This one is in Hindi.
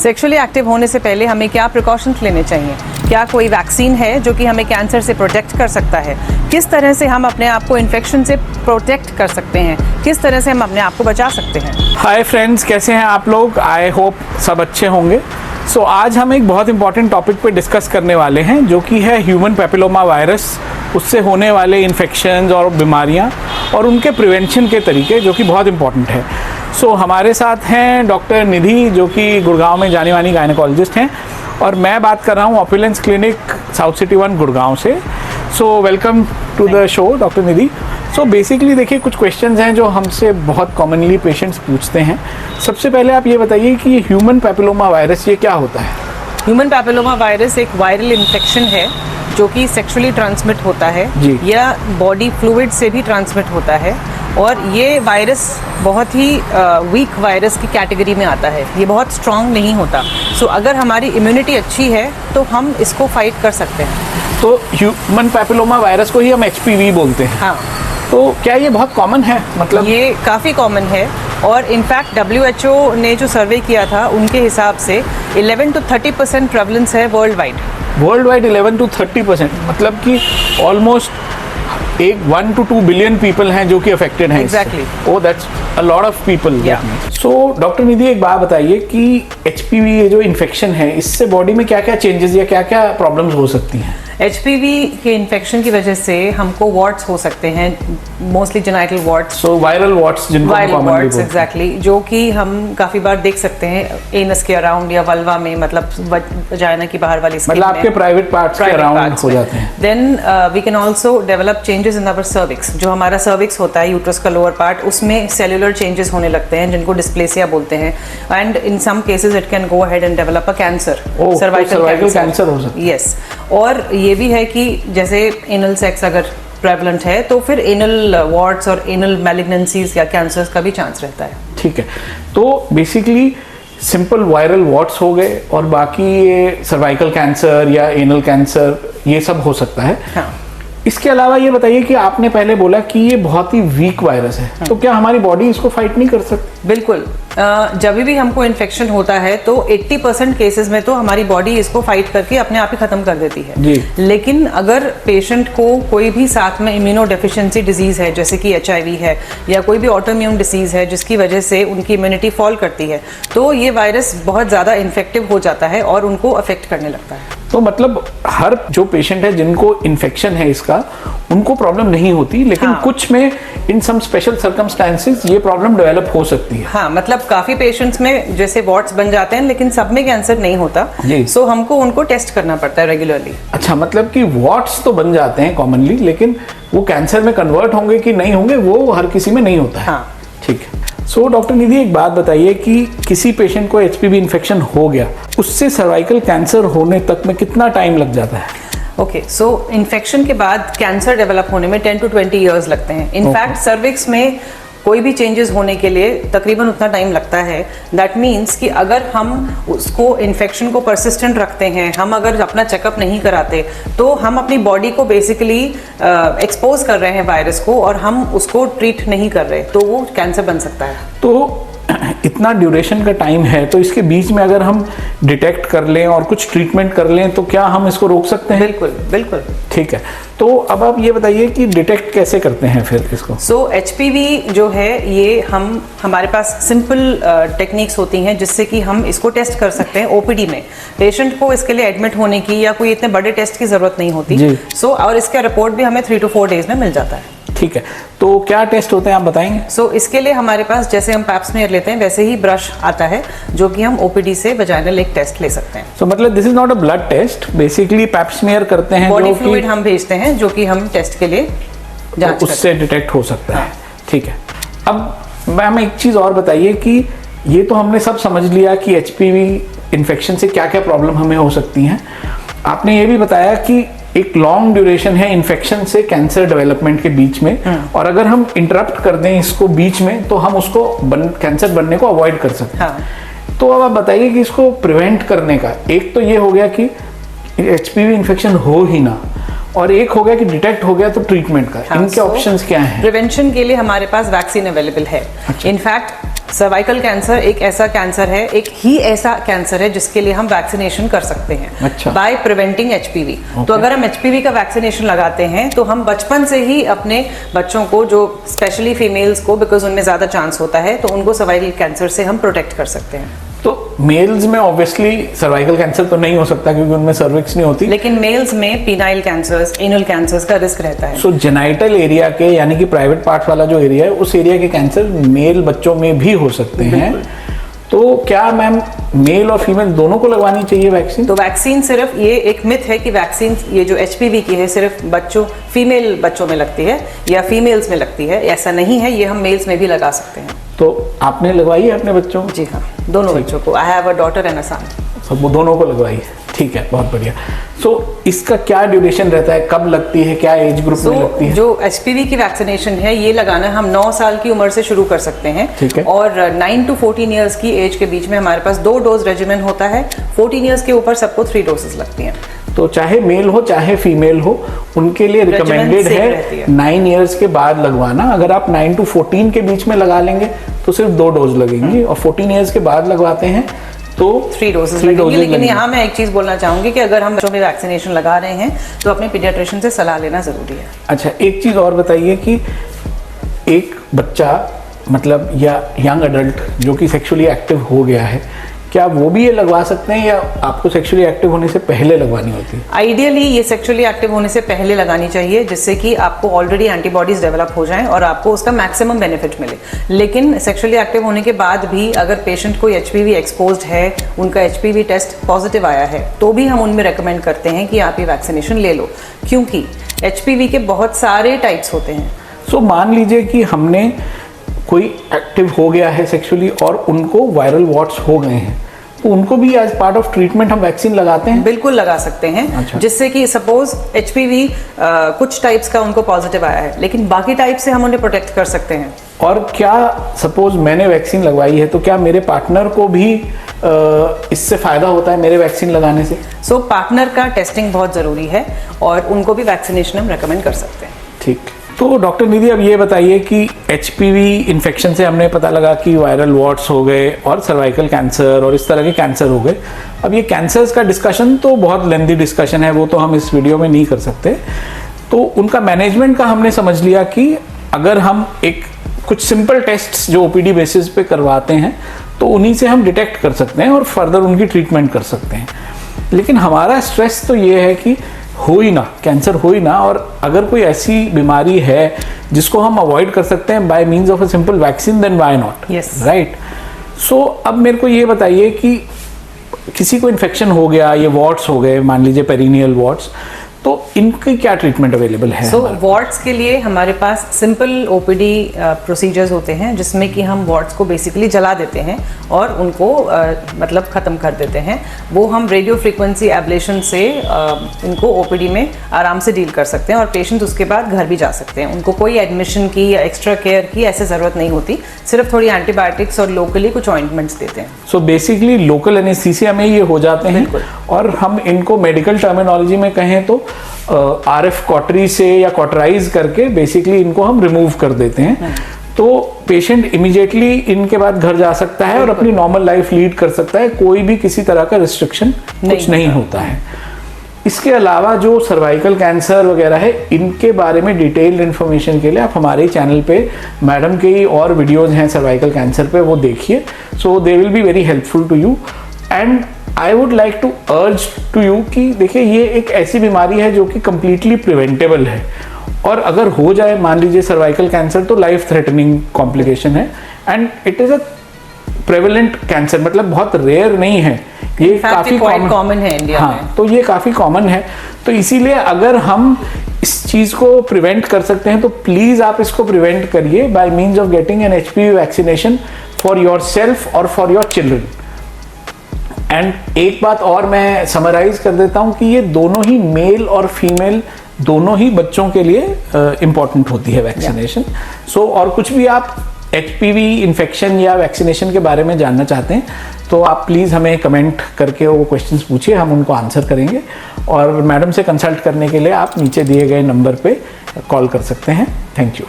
सेक्सुअली एक्टिव होने से पहले हमें क्या प्रिकॉशंस लेने चाहिए? क्या कोई वैक्सीन है जो कि हमें कैंसर से प्रोटेक्ट कर सकता है? किस तरह से हम अपने आप को इन्फेक्शन से प्रोटेक्ट कर सकते हैं? किस तरह से हम अपने आप को बचा सकते हैं? हाय फ्रेंड्स, कैसे हैं आप लोग? आई होप सब अच्छे होंगे। सो आज हम एक बहुत इंपॉर्टेंट टॉपिक पे डिस्कस करने वाले हैं जो कि है ह्यूमन पैपिलोमा वायरस, उससे होने वाले इन्फेक्शंस और बीमारियां और उनके प्रिवेंशन के तरीके, जो कि बहुत इंपॉर्टेंट है। सो हमारे साथ हैं डॉक्टर निधि, जो कि गुड़गांव में जानी मानी गायनेकोलॉजिस्ट हैं, और मैं बात कर रहा हूँ opulence clinic south city 1 Gurgaon से। So welcome to the show doctor Nidhi. So basically देखिए, कुछ क्वेश्चंस हैं जो हमसे बहुत कॉमनली पेशेंट्स पूछते हैं। सबसे पहले आप ये बताइए कि ह्यूमन पैपिलोमा वायरस ये क्या होता है? ह्यूमन पैपिलोमा वायरस एक वायरल इन्फेक्शन है जो कि सेक्सुअली ट्रांसमिट होता है या बॉडी फ्लूइड से भी ट्रांसमिट होता है, और ये वायरस बहुत ही वीक वायरस की कैटेगरी में आता है। ये बहुत स्ट्रांग नहीं होता। सो अगर हमारी इम्यूनिटी अच्छी है तो हम इसको फाइट कर सकते हैं। तो ह्यूमन पैपिलोमा वायरस को ही हम HPV बोलते हैं। हाँ। तो क्या ये बहुत कॉमन है? मतलब ये काफ़ी कॉमन है, और इनफैक्ट WHO ने जो सर्वे किया था उनके हिसाब से 11 to 30% प्रेवलेंस है वर्ल्ड वाइड। 11 to 30%, मतलब कि ऑलमोस्ट 1 to 2 बिलियन पीपल हैं जो कि अफेक्टेड हैं। Exactly. Oh, that's a lot of people. So doctor Nidhi, एक बात बताइए कि HPV ये जो इन्फेक्शन है, इससे बॉडी में क्या क्या चेंजेस या क्या क्या प्रॉब्लम्स हो सकती हैं? HPV के इन्फेक्शन की वजह से हमको वॉर्ट्स हो सकते हैं, mostly genital warts. So viral warts, जिनको वायरल वॉर्ट्स, एग्जैक्टली, जो कि हम काफी बार देख सकते हैं एनस के अराउंड या वल्वा में, मतलब वजाइना की बाहर वाली स्किन में, मतलब आपके प्राइवेट पार्ट्स के अराउंड हो जाते हैं। Then we can also develop changes in our cervix. जो हमारा सर्विक्स होता है, यूट्रस का लोअर पार्ट, उसमें सेल्युलर चेंजेस होने लगते हैं जिनको डिस्प्लेसिया बोलते हैं, and in some cases it can go ahead and develop a cancer, cervical cancer हो सकता है। यस। और ये भी है कि जैसे एनल सेक्स अगर प्रेवलेंट है तो फिर एनल वॉर्ट्स और एनल मैलिग्नेंसीज या कैंसर्स का भी चांस रहता है। ठीक है, तो बेसिकली सिंपल वायरल वॉर्ट्स हो गए, और बाकी ये सर्वाइकल कैंसर या एनल कैंसर ये सब हो सकता है। हाँ। इसके अलावा ये बताइए कि आपने पहले बोला कि ये बहुत ही वीक वायरस है, तो क्या हमारी बॉडी इसको फाइट नहीं कर सकती? बिल्कुल। जब भी हमको इन्फेक्शन होता है तो 80% केसेस में तो हमारी बॉडी इसको फाइट करके अपने आप ही खत्म कर देती है जी। लेकिन अगर पेशेंट को कोई भी साथ में इम्यूनो डेफिशिएंसी डिजीज है, जैसे कि HIV है या कोई भी ऑटोइम्यून डिसीज है जिसकी वजह से उनकी इम्यूनिटी फॉल करती है, तो ये वायरस बहुत ज़्यादा इन्फेक्टिव हो जाता है और उनको अफेक्ट करने लगता है। तो मतलब हर जो पेशेंट है जिनको इन्फेक्शन है इसका, उनको प्रॉब्लम नहीं होती, लेकिन हाँ। कुछ में इन सम स्पेशल सर्कमस्टेंसेस ये प्रॉब्लम डेवलप हो सकती है। हाँ, मतलब काफी पेशेंट्स में जैसे वॉर्ट्स बन जाते हैं, लेकिन सब में कैंसर नहीं होता। सो हमको उनको टेस्ट करना पड़ता है रेगुलरली। अच्छा, मतलब कि वॉर्ट्स तो बन जाते हैं कॉमनली, लेकिन वो कैंसर में कन्वर्ट होंगे कि नहीं होंगे वो हर किसी में नहीं होता है। हाँ। ठीक है। सो डॉक्टर निधि, एक बात बताइए कि किसी पेशेंट को HPV इन्फेक्शन हो गया, उससे सर्वाइकल कैंसर होने तक में कितना टाइम लग जाता है? ओके, सो इन्फेक्शन के बाद कैंसर डेवलप होने में 10 to 20 ईयर्स लगते हैं। इनफैक्ट सर्विक्स में कोई भी चेंजेस होने के लिए तकरीबन उतना टाइम लगता है। दैट मीन्स कि अगर हम उसको इन्फेक्शन को परसिस्टेंट रखते हैं, हम अगर अपना चेकअप नहीं कराते, तो हम अपनी बॉडी को बेसिकली एक्सपोज कर रहे हैं वायरस को, और हम उसको ट्रीट नहीं कर रहे, तो वो कैंसर बन सकता है। तो इतना ड्यूरेशन का टाइम है, तो इसके बीच में अगर हम डिटेक्ट कर लें और कुछ ट्रीटमेंट कर लें तो क्या हम इसको रोक सकते हैं? बिल्कुल बिल्कुल। ठीक है, तो अब आप ये बताइए कि डिटेक्ट कैसे करते हैं फिर इसको? सो HPV जो है, ये हमारे पास सिंपल टेक्निक्स होती हैं जिससे कि हम इसको टेस्ट कर सकते हैं OPD में। पेशेंट को इसके लिए एडमिट होने की या कोई इतने बड़े टेस्ट की जरूरत नहीं होती। सो और इसका रिपोर्ट भी हमें 3 to 4 डेज में मिल जाता है। ठीक है, तो क्या टेस्ट होते हैं आप बताएंगे? सो इसके लिए हमारे पास जैसे हम पैप स्मीयर लेते हैं वैसे ही ब्रश आता है, जो कि हम OPD से वजाइनल एक टेस्ट ले सकते हैं। सो मतलब this is not a blood test, basically pap smear करते हैं, बॉडी फ्लूइड हम भेजते हैं जो कि हम टेस्ट के लिए जांच तो उससे डिटेक्ट हो सकता है। ठीक है, अब मैम एक चीज और बताइए कि ये तो हमने सब समझ लिया कि HPV इन्फेक्शन से क्या क्या प्रॉब्लम हमें हो सकती हैं। आपने ये भी बताया कि एक लॉन्ग ड्यूरेशन है इन्फेक्शन से कैंसर डेवलपमेंट के बीच में, और अगर हम इंटरप्ट कर दें इसको बीच में तो हम उसको कैंसर बनने को अवॉइड कर सकते हैं। हाँ। तो अब आप बताइए कि इसको प्रिवेंट करने का, एक तो ये हो गया कि HPV इन्फेक्शन हो ही ना, और एक हो गया कि डिटेक्ट हो गया तो ट्रीटमेंट का। हाँ, इनके ऑप्शंस क्या हैं? प्रिवेंशन के लिए हमारे पास वैक्सीन अवेलेबल है। अच्छा। इनफैक्ट सर्वाइकल कैंसर एक ऐसा कैंसर है, एक ही ऐसा कैंसर है जिसके लिए हम वैक्सीनेशन कर सकते हैं अच्छा। By preventing HPV. तो अगर हम एचपीवी का वैक्सीनेशन लगाते हैं तो हम बचपन से ही अपने बच्चों को, जो स्पेशली फीमेल्स को, बिकॉज उनमें ज्यादा चांस होता है, तो उनको सर्वाइकल कैंसर से हम प्रोटेक्ट कर सकते हैं। तो मेल्स में ऑब्वियसली सर्वाइकल कैंसर तो नहीं हो सकता क्योंकि उनमें सर्विक्स नहीं होती, लेकिन मेल्स में पीनाइल कैंसर्स, एनल कैंसर्स का रिस्क रहता है। सो जेनाइटल एरिया के यानी कि प्राइवेट पार्ट वाला जो एरिया है उस एरिया के कैंसर मेल बच्चों में भी हो सकते हैं। तो क्या मैम मेल और फीमेल दोनों को लगवानी चाहिए वैक्सीन? तो वैक्सीन सिर्फ, ये एक मिथ है कि वैक्सीन ये जो एचपीवी की है सिर्फ फीमेल बच्चों में लगती है या फीमेल्स में लगती है, ऐसा नहीं है, ये हम मेल्स में भी लगा सकते हैं। तो आपने लगवाई है अपने बच्चों को? जी हाँ, दोनों बच्चों को। I have a daughter and a son. सब वो दोनों को लगवाई है, ठीक है, बहुत बढ़िया। सो इसका क्या ड्यूरेशन रहता है, कब लगती है, क्या एज ग्रुप में लगती है? जो एचपीवी की वैक्सीनेशन है ये लगाना हम 9 साल की उम्र से शुरू कर सकते हैं, ठीक है। और 9 to 14 ईयर्स की एज के बीच में हमारे पास 2 डोज रेजिमेंट होता है। 14 ईयर्स के ऊपर सबको 3 डोजेस लगती हैं। तो चाहे मेल हो चाहे फीमेल हो, उनके लिए रिकमेंडेड है 9 इयर्स के बाद लगवाना। अगर आप 9 to 14 के बीच में लगा लेंगे तो सिर्फ 2 डोज लगेंगी, और 14 इयर्स के बाद लगवाते हैं तो 3 डोजेस लगेंगी। लेकिन यहाँ मैं एक चीज बोलना चाहूंगी कि अगर हम बच्चों में वैक्सीनेशन लगा रहे हैं तो अपने पीडियाट्रिशियन से सलाह लेना जरूरी है। अच्छा, एक चीज और बताइए कि एक बच्चा मतलब या यंग अडल्ट जो कि सेक्सुअली एक्टिव हो गया है, क्या वो भी ये लगवा सकते हैं या आपको सेक्सुअली एक्टिव होने से पहले लगवानी होती है? आइडियली ये सेक्सुअली एक्टिव होने से पहले लगानी चाहिए, जिससे कि आपको ऑलरेडी एंटीबॉडीज डेवलप हो जाएं और आपको उसका मैक्सिमम बेनिफिट मिले। लेकिन सेक्सुअली एक्टिव होने के बाद भी अगर पेशेंट को एचपीवी एक्सपोज्ड है, उनका एचपीवी टेस्ट पॉजिटिव आया है, तो भी हम उनमें रेकमेंड करते हैं कि आप ये वैक्सीनेशन ले लो, क्योंकि एचपीवी के बहुत सारे टाइप्स होते हैं। सो मान लीजिए कि हमने कोई एक्टिव हो गया है सेक्सुअली और उनको वायरल वॉट्स हो गए हैं, तो उनको भी एज पार्ट ऑफ ट्रीटमेंट हम वैक्सीन लगाते हैं? बिल्कुल लगा सकते हैं। अच्छा। जिससे कि सपोज एचपीवी कुछ टाइप्स का उनको पॉजिटिव आया है, लेकिन बाकी टाइप से हम उन्हें प्रोटेक्ट कर सकते हैं। और क्या सपोज मैंने वैक्सीन लगवाई है तो क्या मेरे पार्टनर को भी इससे फायदा होता है मेरे वैक्सीन लगाने से? सो पार्टनर का टेस्टिंग बहुत जरूरी है और उनको भी वैक्सीनेशन हम रेकमेंड कर सकते हैं। ठीक। तो डॉक्टर निधि, अब ये बताइए कि एचपीवी इन्फेक्शन से हमने पता लगा कि वायरल वॉट्स हो गए और सर्वाइकल कैंसर और इस तरह के कैंसर हो गए। अब ये कैंसर्स का डिस्कशन तो बहुत लेंथी डिस्कशन है, वो तो हम इस वीडियो में नहीं कर सकते। तो उनका मैनेजमेंट का हमने समझ लिया कि अगर हम एक कुछ सिंपल टेस्ट्स जो ओपीडी बेसिस पे करवाते हैं तो उन्हीं से हम डिटेक्ट कर सकते हैं और फर्दर उनकी ट्रीटमेंट कर सकते हैं। लेकिन हमारा स्ट्रेस तो ये है कि हो ही ना, कैंसर हो ही ना, और अगर कोई ऐसी बीमारी है जिसको हम अवॉइड कर सकते हैं by means of a simple vaccine, then why not, right? So अब मेरे को ये बताइए कि किसी को इन्फेक्शन हो गया, ये वॉट्स हो गए, मान लीजिए पेरिनियल वॉट्स, तो इनकी क्या ट्रीटमेंट अवेलेबल है? वॉर्ड्स के लिए हमारे पास सिंपल ओपीडी प्रोसीजर्स होते हैं, जिसमें कि हम वॉर्ड्स को बेसिकली जला देते हैं और उनको मतलब ख़त्म कर देते हैं। वो हम रेडियो फ्रीक्वेंसी एब्लेशन से इनको ओपीडी में आराम से डील कर सकते हैं और पेशेंट उसके बाद घर भी जा सकते हैं। उनको कोई एडमिशन की या एक्स्ट्रा केयर की ऐसे ज़रूरत नहीं होती, सिर्फ थोड़ी एंटीबायोटिक्स और लोकली कुछ ऑइंटमेंट्स देते हैं। सो बेसिकली लोकल एनेस्थीसिया में ये हो जाते हैं, और हम इनको मेडिकल टर्मिनोलॉजी में कहें तो आरएफ कॉटरी से या कॉटराइज करके बेसिकली इनको हम रिमूव कर देते हैं। तो पेशेंट इमीडिएटली इनके बाद घर जा सकता है और अपनी नॉर्मल लाइफ लीड कर सकता है, कोई भी किसी तरह का रिस्ट्रिक्शन कुछ नहीं होता है। इसके अलावा जो सर्वाइकल कैंसर वगैरह है, इनके बारे में डिटेल्ड इन्फॉर्मेशन के लिए आप हमारे चैनल पे मैडम के और वीडियोज़ हैं सर्वाइकल कैंसर पे, वो देखिए। So they will be very helpful to you. And I would like to urge to you कि देखिए, ये एक ऐसी बीमारी है जो कि कम्प्लीटली प्रिवेंटेबल है, और अगर हो जाए मान लीजिए सर्वाइकल कैंसर तो लाइफ थ्रेटनिंग कॉम्प्लिकेशन है, and it is a prevalent cancer, मतलब बहुत रेयर नहीं है, ये काफ़ी कॉमन है इंडिया में। तो ये काफ़ी कॉमन है, तो इसीलिए अगर हम इस चीज़ को प्रिवेंट कर सकते हैं तो प्लीज़ आप इसको प्रिवेंट करिए bye means of getting an HPV vaccination for your self और फॉर योर चिल्ड्रन। एंड एक बात और मैं समराइज कर देता हूं कि ये दोनों ही मेल और फीमेल दोनों ही बच्चों के लिए इम्पॉर्टेंट होती है वैक्सीनेशन। सो और कुछ भी आप एचपीवी इन्फेक्शन या वैक्सीनेशन के बारे में जानना चाहते हैं तो आप प्लीज़ हमें कमेंट करके वो क्वेश्चंस पूछिए, हम उनको आंसर करेंगे। और मैडम से कंसल्ट करने के लिए आप नीचे दिए गए नंबर पे कॉल कर सकते हैं। Thank you.